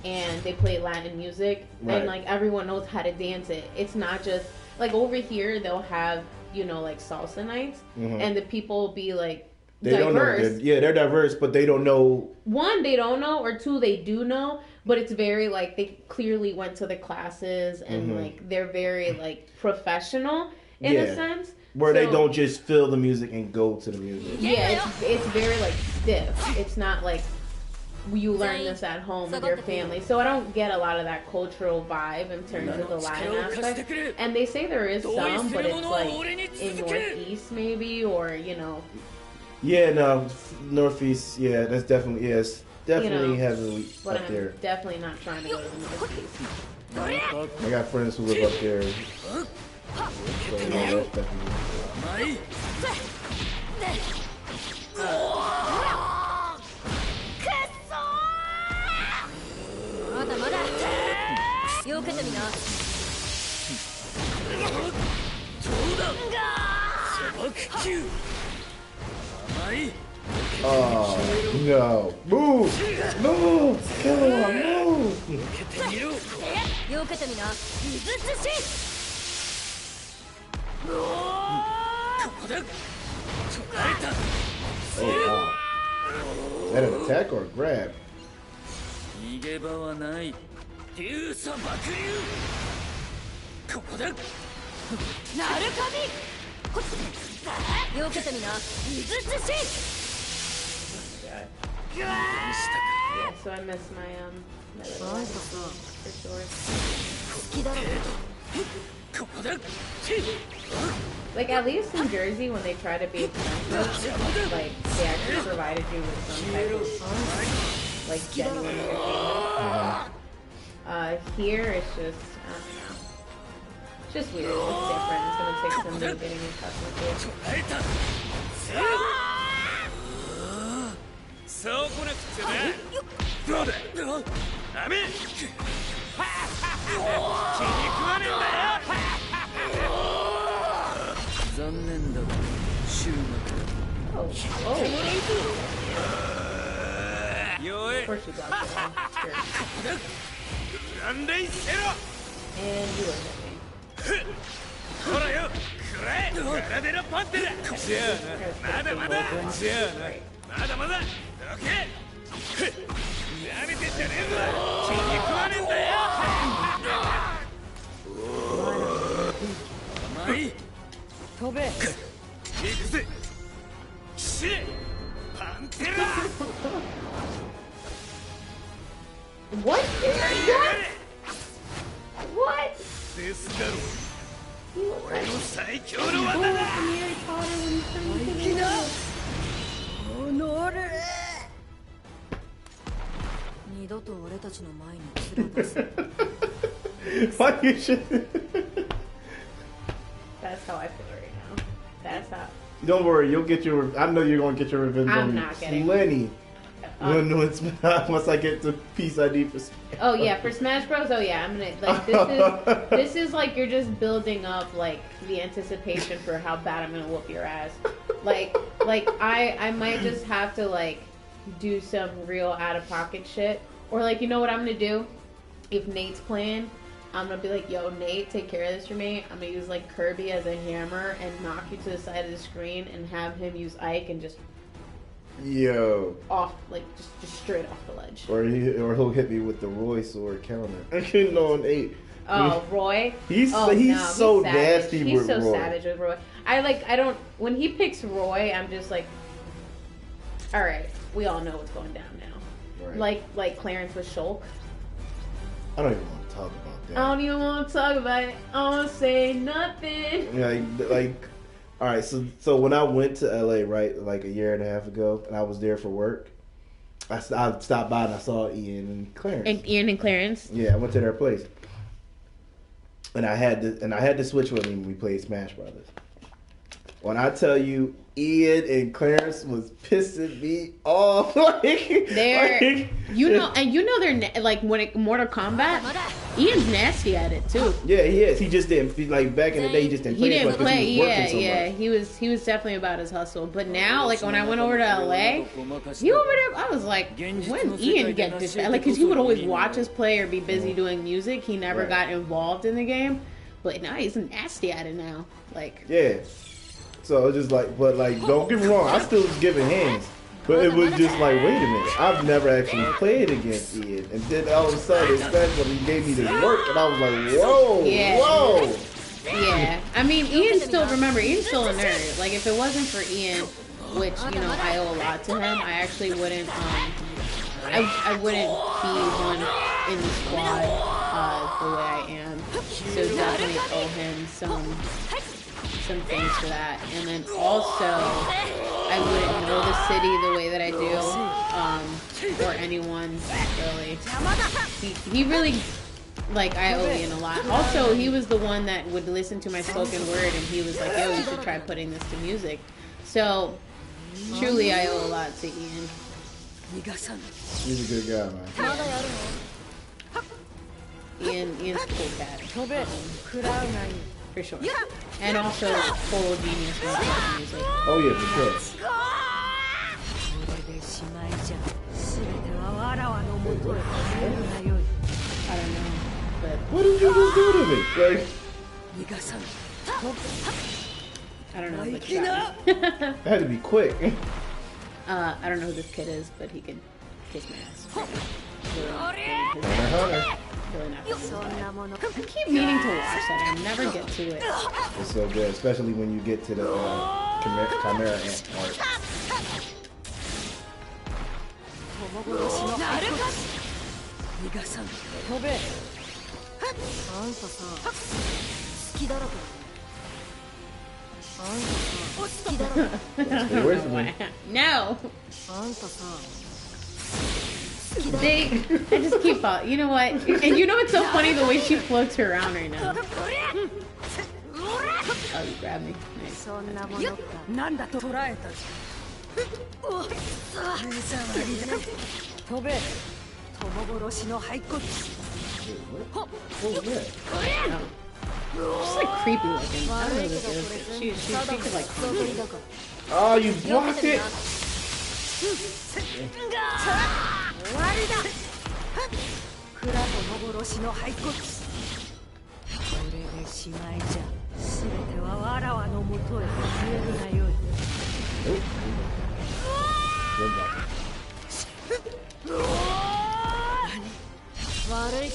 and they play Latin music
Right.
and like everyone knows how to dance it. It's not just like over here they'll have like salsa nights and the people will be like
They
diverse.
don't know. They're diverse, but they don't know.
One, they don't know, or two, they do know, but it's very like they clearly went to the classes and like they're very like professional in a sense.
Where they
So-
don't just feel the music and go to the music.
Yeah, it's very like stiff. It's not like you learn this at home with your family. So I don't get a lot of that cultural vibe in terms of the Latin aspect. And they say there is some, but it's like in Northeast maybe, or
Yeah, no, Northeast. Yeah, that's definitely definitely heavily
but
up there.
I'm definitely not trying to go to the Northeast.
I got friends who live up there. So, yeah, that's definitely.
まだまだよけてみな
Oh no! Move! Move! Kill him! Move!
よけてみな水寿司
Oh wow! Is that an attack or a grab?
逃げ場はない流砂爆流ここだ
なるかみよけてみな水寿司
Yeah, so I miss my medical for sure.
好きだろ
ここだ
Like at least in Jersey, when they try to be expensive, like they actually provided you with some type of like genuine entertainment. Here it's just I don't know. It's just weird. It's different. It's gonna take some new getting accustomed to.
捉えたそう来なくちゃなどうだダメ気に食わねえんだよ残念だが終幕
Oh, oh.
弱え
Of course you got that. Sure.
なんでいせろ
And you look at me.
ほらよくらえガラデラパンテラじゃあなまだまだじゃあなまだまだどけやめてんじゃねえぞ気に食わねえんだよ甘い
飛べ
行くぜ死ねパンテラ
What?
やがれ
What?
ですだろ
You look
俺
like
の最強の
you
技
look
だ
like Harry Potter when you turn into the world.
乗れ二度と俺たちの前に面出す
Why you should?
That's how I feel right now. That's how.
Don't worry, you'll get your. I know you're gonna get your revenge
I'm
on me.
not getting-
Plenty. Once I get the piece I need for.
Oh yeah, for Smash Bros. Oh yeah, I'm gonna like this is like you're just building up like the anticipation for how bad I'm gonna whoop your ass. Like I might just have to like do some real out of pocket shit, or like you know what I'm gonna do? If Nate's playing, I'm gonna be like, yo Nate, take care of this for me. I'm gonna use like Kirby as a hammer and knock you to the side of the screen and have him use Ike and just
Yo.
off like just straight off the ledge.
Or he'll hit me with the Roy sword counter. You know, on 8.
Oh, Roy.
He's
Oh,
he's
no,
so
savage.
nasty
He's
with
so
Roy.
savage with Roy. I don't. When he picks Roy, I'm just like, all right, we all know what's going down now.
Right.
Like Clarence with Shulk.
I don't even want to talk about that.
I don't even want to talk about it. I don't want to say nothing.
Yeah, like, all right. So when I went to LA, right, like a year and a half ago, and I was there for work, I stopped by and I saw Ian and Clarence.
And Ian and Clarence.
Yeah, I went to their place, and I had to switch with him when we played Smash Brothers. When I tell you, Ian and Clarence was pissing me off.
They're they're like Mortal Kombat. Ian's nasty at it too.
Yeah, he is. He just didn't like back in the day. He just didn't play.
He didn't
as much 'cause
play.
He was working so
Yeah.
much.
He was definitely about his hustle. But now, like when I went over to LA, he over there. I was like, when Ian get this? Like, cause he would always watch us play or be busy doing music. He never
Right.
got involved in the game. But now he's nasty at it now. Like,
Yeah. So it's just like, but like, don't get me wrong. I still was giving hands. But it was just like, wait a minute. I've never actually played against Ian. And then all of a sudden, especially when he gave me this work, and I was like, whoa,
Yeah.
whoa.
yeah. I mean, Ian's still a nerd. Like, if it wasn't for Ian, which, you know, I owe a lot to him, I actually wouldn't, I wouldn't be one in the squad, the way I am. So definitely owe him some things for that. And then also, I wouldn't know the city the way that I do, or anyone really. He really, like, I owe Ian a lot. Also, he was the one that would listen to my spoken word, and he was like, yo, you should try putting this to music. So, truly, I owe a lot to Ian.
He's a good guy, man.
Ian's a cool cat. For sure. And also, full genius when it comes to music.
Oh yeah, for sure.
I don't know, but
What did you just do to me? Like,
I don't know if it's got me.
it had to be quick.
I don't know who this kid is, but he can kiss my ass. Really not. I keep meaning to watch that. I never get to it.
It's so good, especially when you get to the Chimera Ant part. Stay away from me.
No. I just keep out. You know what? And you know what's so funny? The way she floats her around right now. Oh, you grabbed me. Nice. She's like creepy looking. I don't know what this is. She could like.
Oh, you blocked it.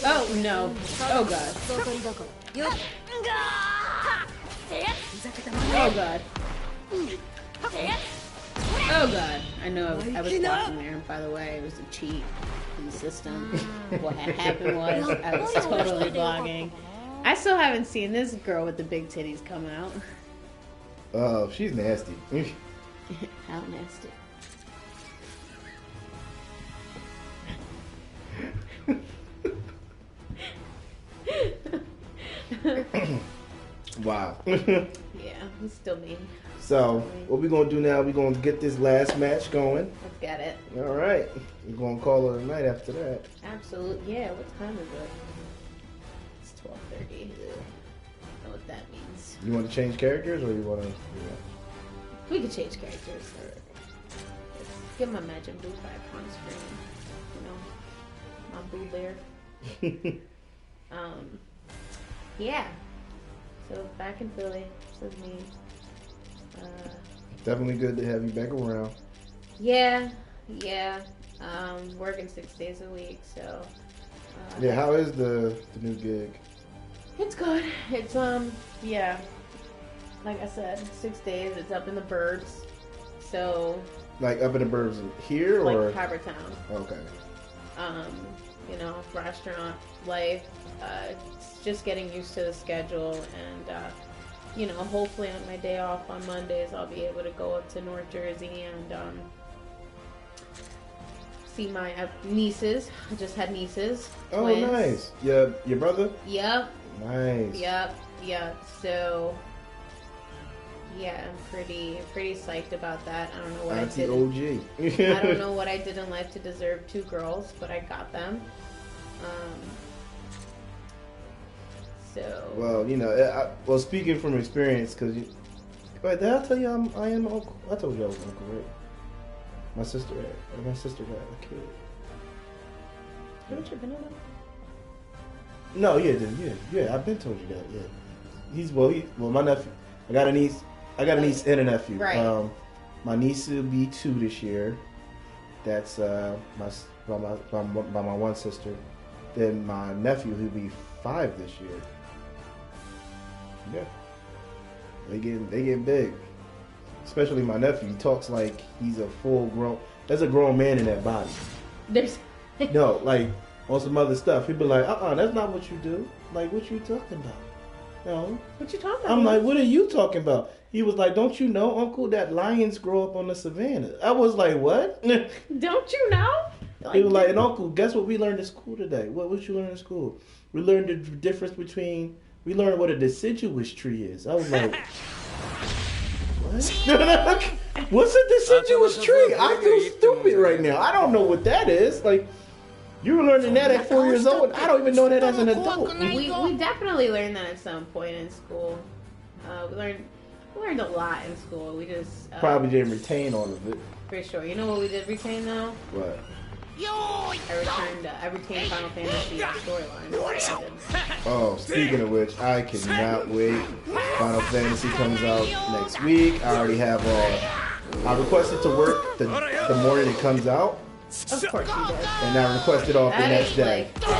Oh no! Oh god! Oh god! Oh god! I know I was blocking there. By the way, it was a cheat in the system. What had happened was I was totally blocking. I still haven't seen this girl with the big titties come out.
Oh, she's nasty.
How nasty!
Wow.
Yeah, he's still mean.
So, what we gonna do now? We gonna get this last match going.
Let's get it.
All right. We're gonna call it a night after that.
Absolutely. Yeah. What time is it? It's 12:30. I know what that means.
You want to change characters, or you want to?
We could change characters. Let's get my Majin Buu back on screen. You know, my Boo Bear. Yeah. So back in Philly, this is me.
Definitely good to have you back around.
Yeah. Working 6 days a week, so.
Yeah. How is the new gig?
It's good. It's yeah. Like I said, 6 days. It's up in the burbs. So
Like up in the burbs here,
like
or
Havertown.
okay.
You know, restaurant life. It's just getting used to the schedule, and you know, hopefully on my day off on Mondays, I'll be able to go up to North Jersey and see my nieces. I just had nieces.
Oh,
twins.
nice. Your brother?
Yep.
Nice.
Yep. So, yeah, I'm pretty psyched about that. I don't know what
Auntie
I did.
OG.
I don't know what I did in life to deserve 2 girls, but I got them. So.
Well, you know, well, speaking from experience, because wait, did I tell you I am uncle? I told you I was uncle, right? My sister got a kid.
Haven't you been in them?
No, yeah. I've been told you that. Yeah, he's my nephew. I got a niece and a nephew.
Right.
My niece will be 2 this year. That's by my one sister. Then my nephew, who'll be 5 this year. Yeah, they getting big. Especially my nephew. He talks like he's a full grown. There's a grown man in that body.
There's.
No, like on some other stuff. He'd be like, that's not what you do. Like, what you talking about? No.
What you talking about?
I'm like, what are you talking about? He was like, don't you know, Uncle, that lions grow up on the savannah? I was like, what?
Don't you know?
He was like, and Uncle, guess what we learned in school today? What you learned in school? We learned the difference between, we learned what a deciduous tree is. I was like, what? What's a deciduous tree? I feel stupid right now. I don't know what that is. Like, you were learning that at 4 years old. I don't even know that as an adult.
We definitely learned that at some point in school. We learned a lot in school. We just
Probably didn't retain all of it.
for sure. You know what we did retain though?
What?
I retained Final Fantasy storyline.
Oh, speaking of which, I cannot wait. Final Fantasy comes out next week. I already have I requested to work the morning it comes out,
Of course you did.
and I requested off the
That
next
is
day.
like dedication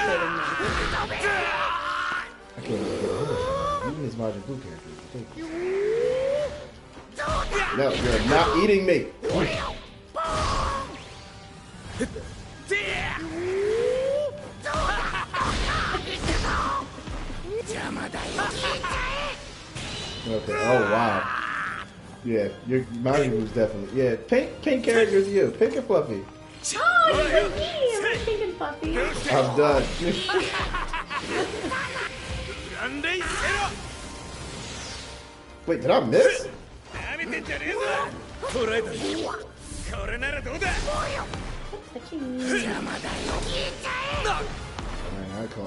to the mission.
I can't even get it. Even this Majin Buu character is ridiculous. No, you're not eating me. Okay. Oh wow. Yeah, your Majin Buu's definitely. Yeah, pink character's you. Pink and fluffy.
Oh, you're like me. I'm pink and puffy.
I'm done. Wait, did I miss? I call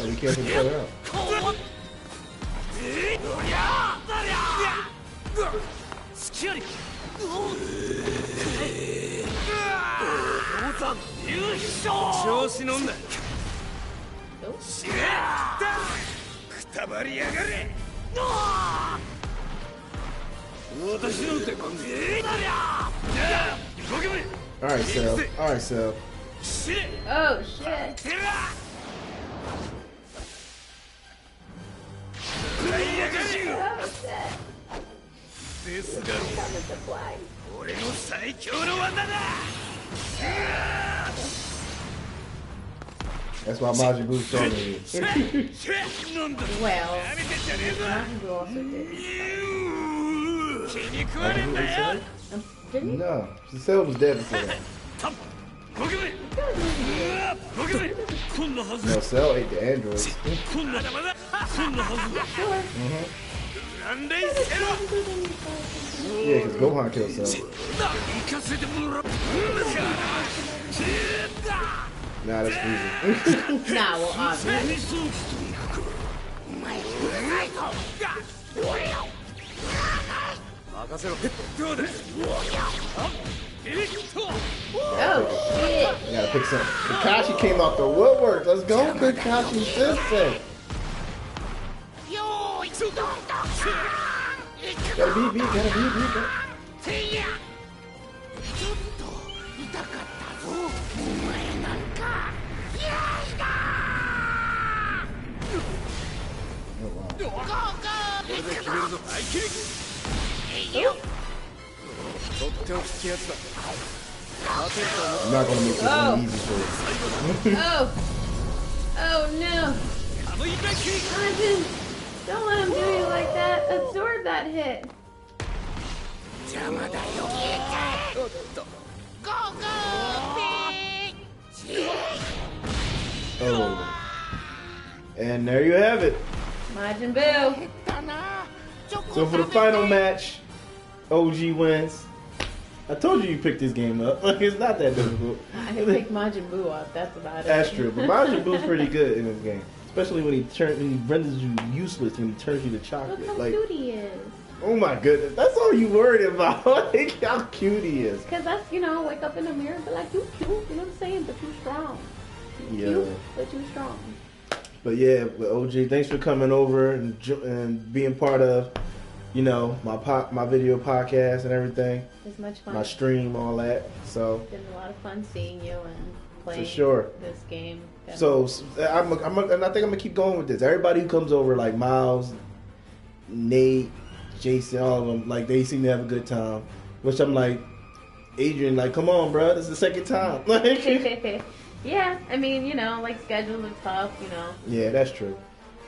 Oh, we can't figure it out. Alright, so.
Oh shit.
That's why Majin Buu's stronger than you.
Well, Majin Buu also did. Didn't he?
No, Cell was dead before that. No, Cell ate the androids. Yeah, because Gohan killed Cell. Nah, that's easy.
Nah, well, obviously. Oh shit.
You gotta pick something. Kakashi came out the woodwork. Let's go, Kakashi Sensei. Gotta beat.
で決めるぞ。合切り。とっておきってやつだ。勝てると思う。
I'm not gonna make this one easy for you.
Oh. Oh no.
カムイバッキリ。
Imagine. Don't let him do you like that. Absorb that hit.
邪魔だよ。
おっと。
Oh. And there you have it.
Majin Buu.
So for the final match, OG wins. I told you picked this game up. Like, it's not that difficult.
I picked Majin Buu up. That's about it.
That's true. But Majin Buu's pretty good in this game. Especially when he renders you useless when he turns you to
Look
chocolate.
how
Like,
cute he is.
oh my goodness. That's all you worried about. Like, how cute he is.
Cause that's, you know, wake up in the mirror and be like, you cute, you know what I'm saying? But you strong. You
Yeah.
cute, but you strong.
But yeah, with OG, thanks for coming over and being part of, you know, my video podcast and everything,
It's much fun.
my stream, all that. So
It's been a lot of fun seeing you and playing
sure.
this game.
and I think I'm gonna keep going with this. Everybody who comes over, like Miles, Nate, Jason, all of them, like they seem to have a good time. Which I'm like, Adrian, like, come on, bro, this is the second time. Like,
Yeah, I mean, you know, like schedules are tough, you know.
yeah, that's true.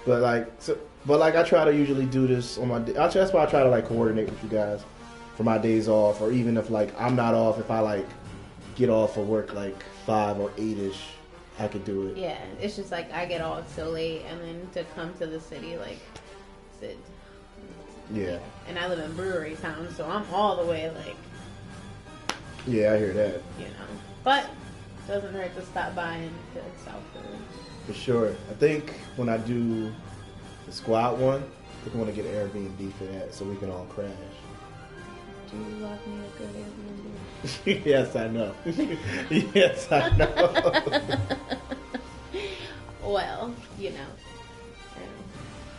But like I try to usually do this on my. That's why I try to like coordinate with you guys for my days off, or even if like I'm not off, if I like get off for work like 5 or 8ish, I could do it.
Yeah, it's just like I get off so late, and then to come to the city, like, sit.
Yeah,
And I live in Brewery Town, so I'm all the way, like,
yeah, I hear that
you know. But doesn't hurt to stop by into Southfield.
for sure. I think when I do the squad one, I think I want to get an Airbnb for that so we can all crash.
Do you love me a good Airbnb?
Yes, I know. Yes, I know.
Well, you know.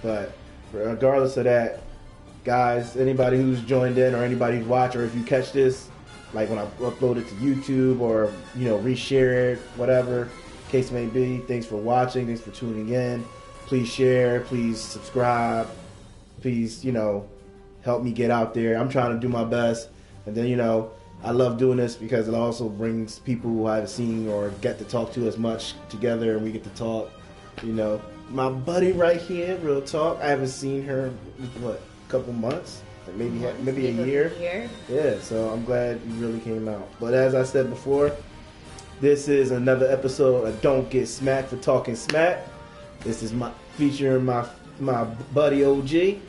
But regardless of that, guys, anybody who's joined in or anybody who's watched, or if you catch this, like when I upload it to YouTube or, you know, reshare it, whatever case may be, thanks for watching. Thanks for tuning in. Please share. Please subscribe. Please, you know, help me get out there. I'm trying to do my best. And then, you know, I love doing this because it also brings people who I haven't seen or get to talk to as much together, and we get to talk. You know, my buddy right here, real talk. I haven't seen her, what, a couple months? Like maybe a year. Yeah, so I'm glad you really came out. But as I said before, this is another episode of Don't Get Smacked for Talking Smack. This is featuring my buddy OG.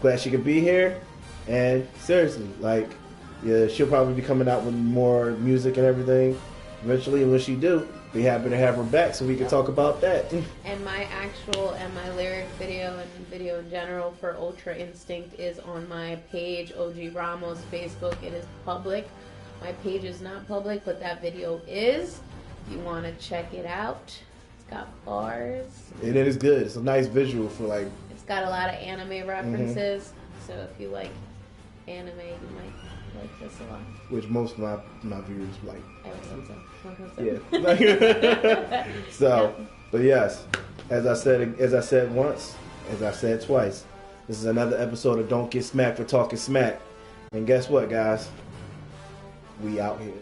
Glad she could be here. And seriously, like, yeah, she'll probably be coming out with more music and everything eventually. And when she do, be happy to have her back so we can talk about that.
And my actual and my lyric video and video in general for Ultra Instinct is on my page, OG Ramos Facebook. It is public. My page is not public, but that video is. If you want to check it out, it's got bars.
And it is good. It's a nice visual for like.
It's got a lot of anime references. So if you like anime, you might like this a lot.
Which most of my viewers like.
I would think so.
Yeah. So, but yes, as I said once, as I said twice, this is another episode of Don't Get Smacked for Talking Smack. And guess what, guys? We out here.